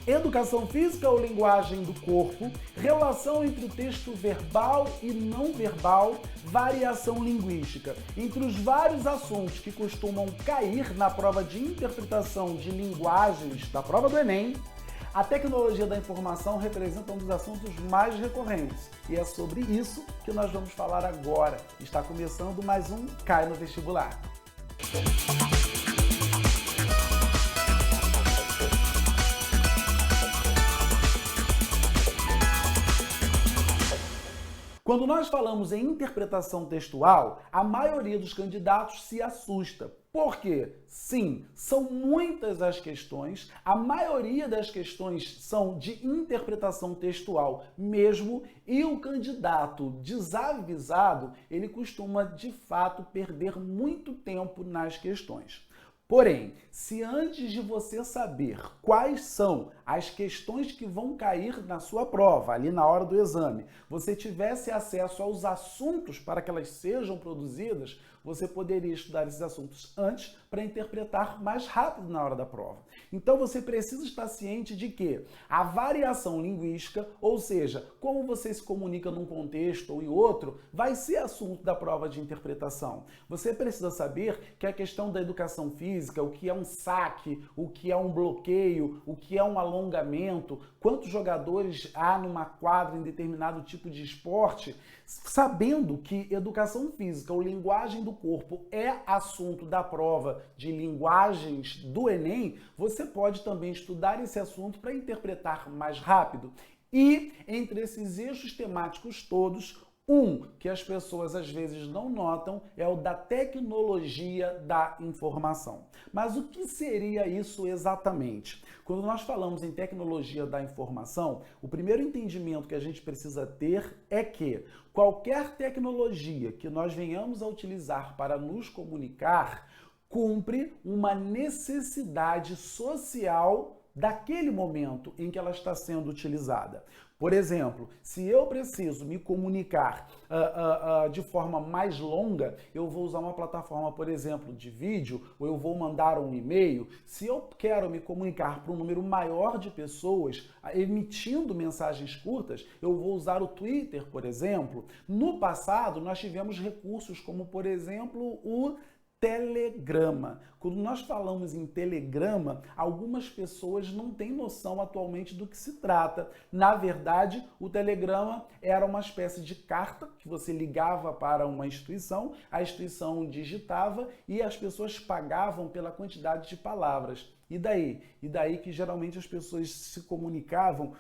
Educação física ou linguagem do corpo, relação entre o texto verbal e não verbal, variação linguística. Entre os vários assuntos que costumam cair na prova de interpretação de linguagens da prova do Enem, a tecnologia da informação representa um dos assuntos mais recorrentes. E é sobre isso que nós vamos falar agora. Está começando mais um Cai no Vestibular. Quando nós falamos em interpretação textual, a maioria dos candidatos se assusta. Por quê? Sim, são muitas as questões, a maioria das questões são de interpretação textual mesmo, e o candidato desavisado, ele costuma de fato perder muito tempo nas questões. Porém, se antes de você saber quais são as questões que vão cair na sua prova, ali na hora do exame, você tivesse acesso aos assuntos para que elas sejam produzidas, você poderia estudar esses assuntos antes para interpretar mais rápido na hora da prova. Então você precisa estar ciente de que a variação linguística, ou seja, como você se comunica num contexto ou em outro, vai ser assunto da prova de interpretação. Você precisa saber que a questão da educação física, o que é um saque, o que é um bloqueio, o que é um alongamento, quantos jogadores há numa quadra em determinado tipo de esporte, sabendo que educação física ou linguagem do corpo é assunto da prova de linguagens do Enem, você pode também estudar esse assunto para interpretar mais rápido. E entre esses eixos temáticos todos, um que as pessoas às vezes não notam é o da tecnologia da informação. Mas o que seria isso exatamente? Quando nós falamos em tecnologia da informação, o primeiro entendimento que a gente precisa ter é que qualquer tecnologia que nós venhamos a utilizar para nos comunicar cumpre uma necessidade social daquele momento em que ela está sendo utilizada. Por exemplo, se eu preciso me comunicar de forma mais longa, eu vou usar uma plataforma, por exemplo, de vídeo, ou eu vou mandar um e-mail. Se eu quero me comunicar para um número maior de pessoas, emitindo mensagens curtas, eu vou usar o Twitter, por exemplo. No passado, nós tivemos recursos como, por exemplo, o Telegrama. Quando nós falamos em telegrama, algumas pessoas não têm noção atualmente do que se trata. Na verdade, o telegrama era uma espécie de carta que você ligava para uma instituição, a instituição digitava e as pessoas pagavam pela quantidade de palavras. E daí? E daí que geralmente as pessoas se comunicavam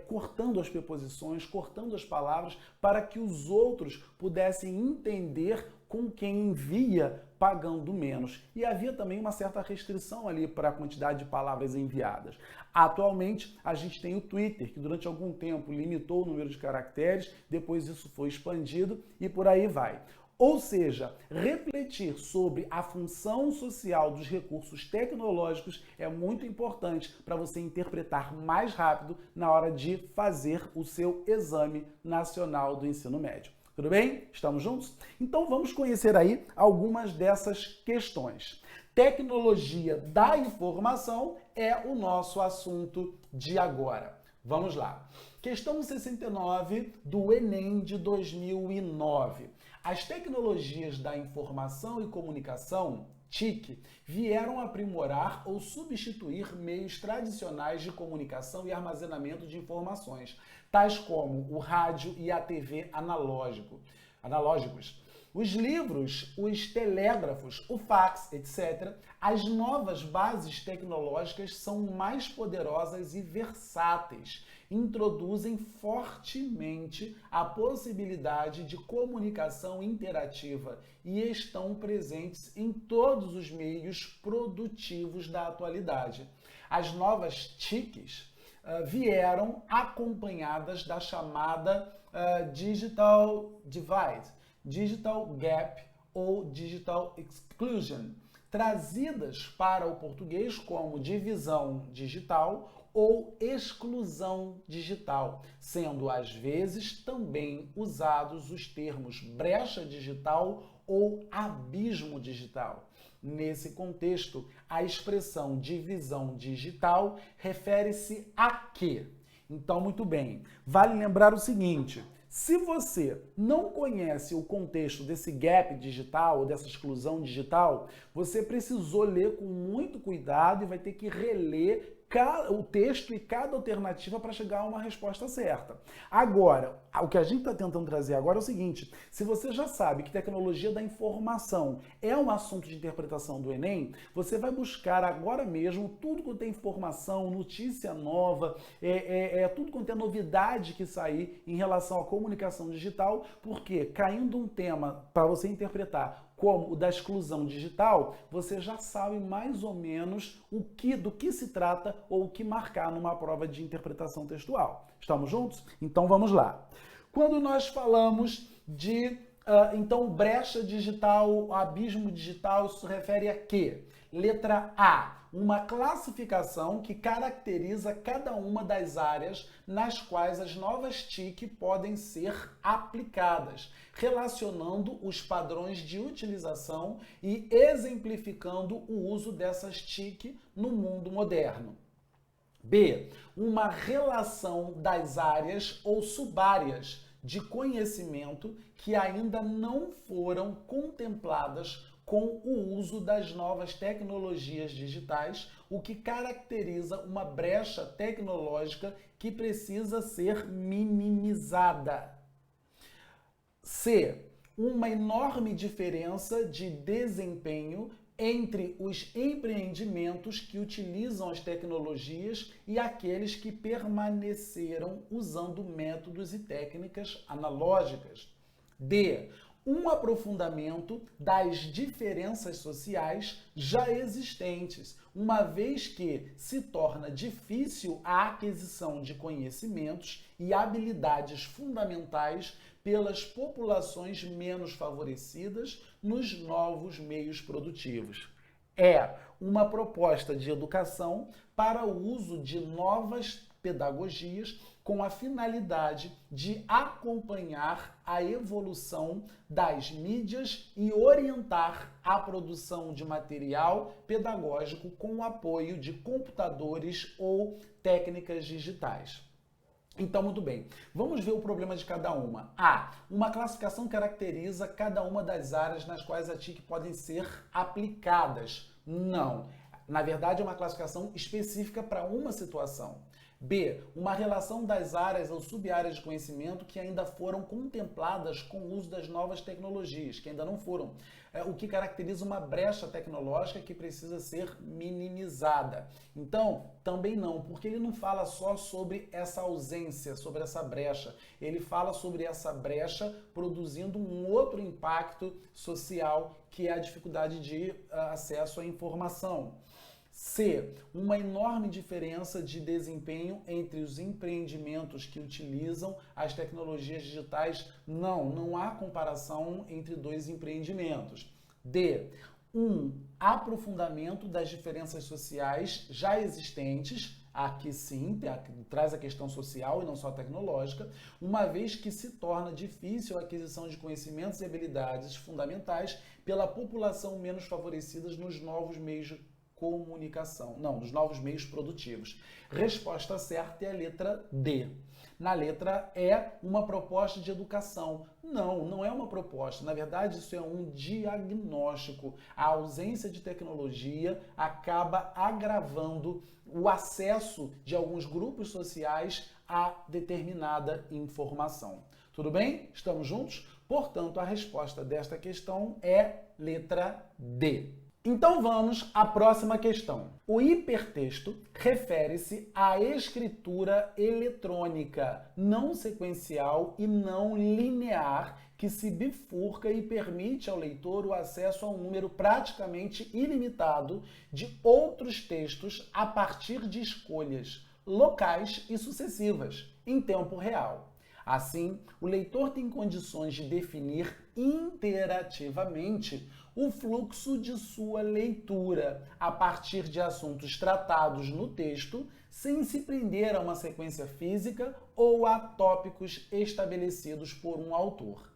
cortando as preposições, cortando as palavras, para que os outros pudessem entender com quem envia pagando menos. E havia também uma certa restrição ali para a quantidade de palavras enviadas. Atualmente, a gente tem o Twitter, que durante algum tempo limitou o número de caracteres, depois isso foi expandido e por aí vai. Ou seja, refletir sobre a função social dos recursos tecnológicos é muito importante para você interpretar mais rápido na hora de fazer o seu Exame Nacional do Ensino Médio. Tudo bem? Estamos juntos? Então vamos conhecer aí algumas dessas questões. Tecnologia da informação é o nosso assunto de agora. Vamos lá. Questão 69 do Enem de 2009. As tecnologias da informação e comunicação, TIC, vieram aprimorar ou substituir meios tradicionais de comunicação e armazenamento de informações, tais como o rádio e a TV analógicos. Os livros, os telégrafos, o fax, etc., as novas bases tecnológicas são mais poderosas e versáteis, introduzem fortemente a possibilidade de comunicação interativa e estão presentes em todos os meios produtivos da atualidade. As novas TICs vieram acompanhadas da chamada Digital Divide, Digital Gap ou Digital Exclusion, trazidas para o português como divisão digital ou exclusão digital, sendo às vezes também usados os termos brecha digital ou abismo digital. Nesse contexto, a expressão divisão digital refere-se a quê? Então, muito bem, vale lembrar o seguinte: se você não conhece o contexto desse gap digital, ou dessa exclusão digital, você precisou ler com muito cuidado e vai ter que reler o texto e cada alternativa para chegar a uma resposta certa. Agora, o que a gente está tentando trazer agora é o seguinte: se você já sabe que tecnologia da informação é um assunto de interpretação do Enem, você vai buscar agora mesmo tudo quanto é informação, notícia nova, tudo quanto é novidade que sair em relação à comunicação digital, porque caindo um tema para você interpretar como o da exclusão digital, você já sabe mais ou menos do que se trata ou o que marcar numa prova de interpretação textual. Estamos juntos? Então vamos lá. Quando nós falamos de então brecha digital, abismo digital, isso se refere a quê? Letra A, uma classificação que caracteriza cada uma das áreas nas quais as novas TIC podem ser aplicadas, relacionando os padrões de utilização e exemplificando o uso dessas TIC no mundo moderno. B, uma relação das áreas ou subáreas de conhecimento que ainda não foram contempladas com o uso das novas tecnologias digitais, o que caracteriza uma brecha tecnológica que precisa ser minimizada. C, uma enorme diferença de desempenho entre os empreendimentos que utilizam as tecnologias e aqueles que permaneceram usando métodos e técnicas analógicas. D, um aprofundamento das diferenças sociais já existentes, uma vez que se torna difícil a aquisição de conhecimentos e habilidades fundamentais pelas populações menos favorecidas nos novos meios produtivos. É uma proposta de educação para o uso de novas pedagogias com a finalidade de acompanhar a evolução das mídias e orientar a produção de material pedagógico com o apoio de computadores ou técnicas digitais. Então, muito bem, vamos ver o problema de cada uma. A, uma classificação caracteriza cada uma das áreas nas quais a TIC podem ser aplicadas. Não. Na verdade, é uma classificação específica para uma situação. B, uma relação das áreas ou sub-áreas de conhecimento que ainda foram contempladas com o uso das novas tecnologias, que ainda não foram, o que caracteriza uma brecha tecnológica que precisa ser minimizada. Então, também não, porque ele não fala só sobre essa ausência, sobre essa brecha, ele fala sobre essa brecha produzindo um outro impacto social, que é a dificuldade de acesso à informação. C, uma enorme diferença de desempenho entre os empreendimentos que utilizam as tecnologias digitais. Não há comparação entre dois empreendimentos. D, um aprofundamento das diferenças sociais já existentes. Aqui sim, traz a questão social e não só tecnológica, uma vez que se torna difícil a aquisição de conhecimentos e habilidades fundamentais pela população menos favorecida nos novos meios de comunicação, dos novos meios produtivos. Resposta certa é a letra D. Na letra E, uma proposta de educação. Não é uma proposta. Na verdade, isso é um diagnóstico. A ausência de tecnologia acaba agravando o acesso de alguns grupos sociais a determinada informação. Tudo bem? Estamos juntos? Portanto, a resposta desta questão é letra D. Então vamos à próxima questão. O hipertexto refere-se à escritura eletrônica, não sequencial e não linear, que se bifurca e permite ao leitor o acesso a um número praticamente ilimitado de outros textos a partir de escolhas locais e sucessivas, em tempo real. Assim, o leitor tem condições de definir interativamente o fluxo de sua leitura a partir de assuntos tratados no texto, sem se prender a uma sequência física ou a tópicos estabelecidos por um autor.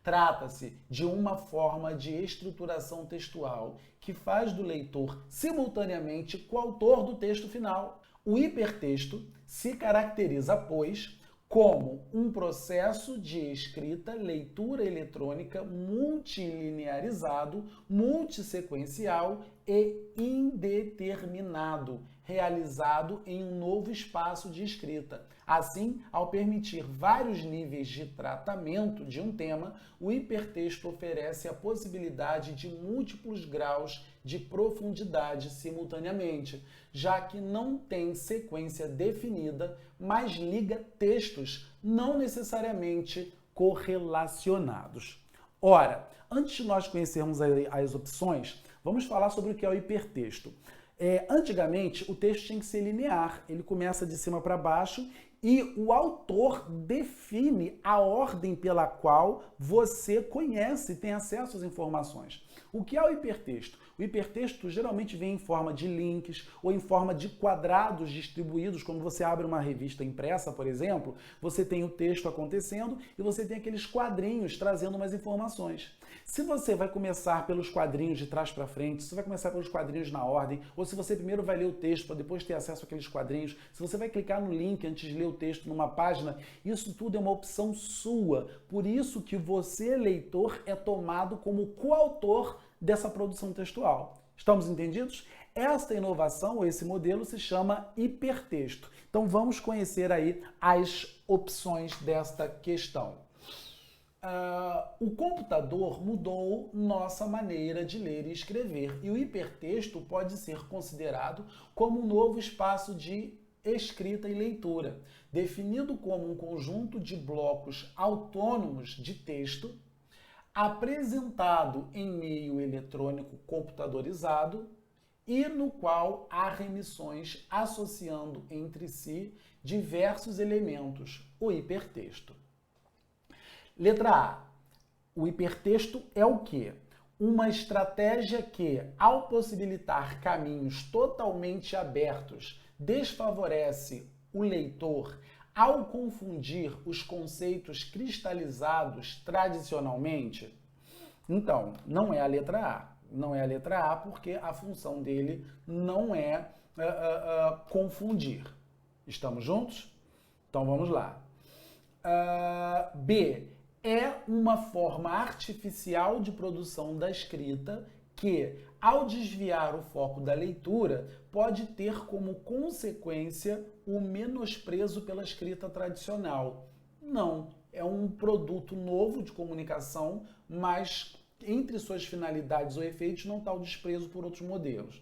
Trata-se de uma forma de estruturação textual que faz do leitor simultaneamente coautor do texto final. O hipertexto se caracteriza, pois, como um processo de escrita, leitura eletrônica multilinearizado, multissequencial e indeterminado, realizado em um novo espaço de escrita. Assim, ao permitir vários níveis de tratamento de um tema, o hipertexto oferece a possibilidade de múltiplos graus de profundidade simultaneamente, já que não tem sequência definida, mas liga textos não necessariamente correlacionados. Ora, antes de nós conhecermos as opções, vamos falar sobre o que é o hipertexto. Antigamente, o texto tinha que ser linear, ele começa de cima para baixo e o autor define a ordem pela qual você conhece e tem acesso às informações. O que é o hipertexto? O hipertexto geralmente vem em forma de links ou em forma de quadrados distribuídos. Quando você abre uma revista impressa, por exemplo, você tem o texto acontecendo e você tem aqueles quadrinhos trazendo umas informações. Se você vai começar pelos quadrinhos de trás para frente, se você vai começar pelos quadrinhos na ordem, ou se você primeiro vai ler o texto para depois ter acesso àqueles quadrinhos, se você vai clicar no link antes de ler o texto numa página, isso tudo é uma opção sua. Por isso que você, leitor, é tomado como coautor dessa produção textual. Estamos entendidos? Esta inovação, ou esse modelo, se chama hipertexto. Então vamos conhecer aí as opções desta questão. O computador mudou nossa maneira de ler e escrever, e o hipertexto pode ser considerado como um novo espaço de escrita e leitura, definido como um conjunto de blocos autônomos de texto apresentado em meio eletrônico computadorizado e no qual há remissões associando entre si diversos elementos, o hipertexto. Letra A. O hipertexto é o quê? Uma estratégia que, ao possibilitar caminhos totalmente abertos, desfavorece o leitor ao confundir os conceitos cristalizados tradicionalmente? Então, não é a letra A. Não é a letra A porque a função dele não é confundir. Estamos juntos? Então vamos lá. B. É uma forma artificial de produção da escrita que, ao desviar o foco da leitura, pode ter como consequência o menosprezo pela escrita tradicional. Não, é um produto novo de comunicação, mas entre suas finalidades ou efeitos não está o desprezo por outros modelos.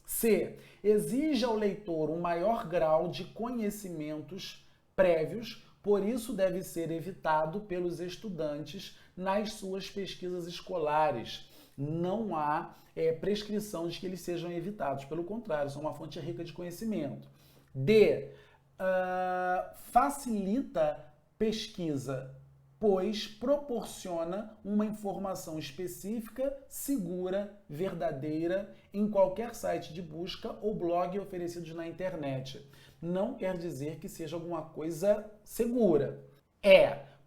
C. Exige ao leitor um maior grau de conhecimentos prévios, por isso deve ser evitado pelos estudantes nas suas pesquisas escolares. Não há prescrição de que eles sejam evitados, pelo contrário, são uma fonte rica de conhecimento. D. Facilita pesquisa, pois proporciona uma informação específica, segura, verdadeira, em qualquer site de busca ou blog oferecidos na internet. Não quer dizer que seja alguma coisa segura.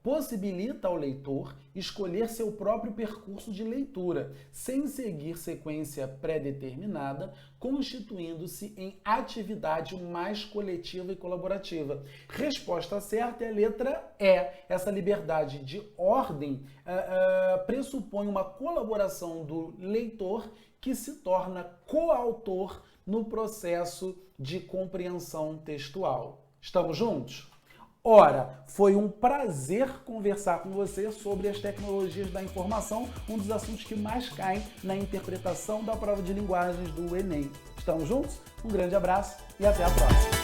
Possibilita ao leitor escolher seu próprio percurso de leitura, sem seguir sequência pré-determinada, constituindo-se em atividade mais coletiva e colaborativa. Resposta certa é a letra E. Essa liberdade de ordem pressupõe uma colaboração do leitor que se torna coautor no processo de compreensão textual. Estamos juntos? Ora, foi um prazer conversar com você sobre as tecnologias da informação, um dos assuntos que mais caem na interpretação da prova de linguagens do Enem. Estamos juntos? Um grande abraço e até a próxima!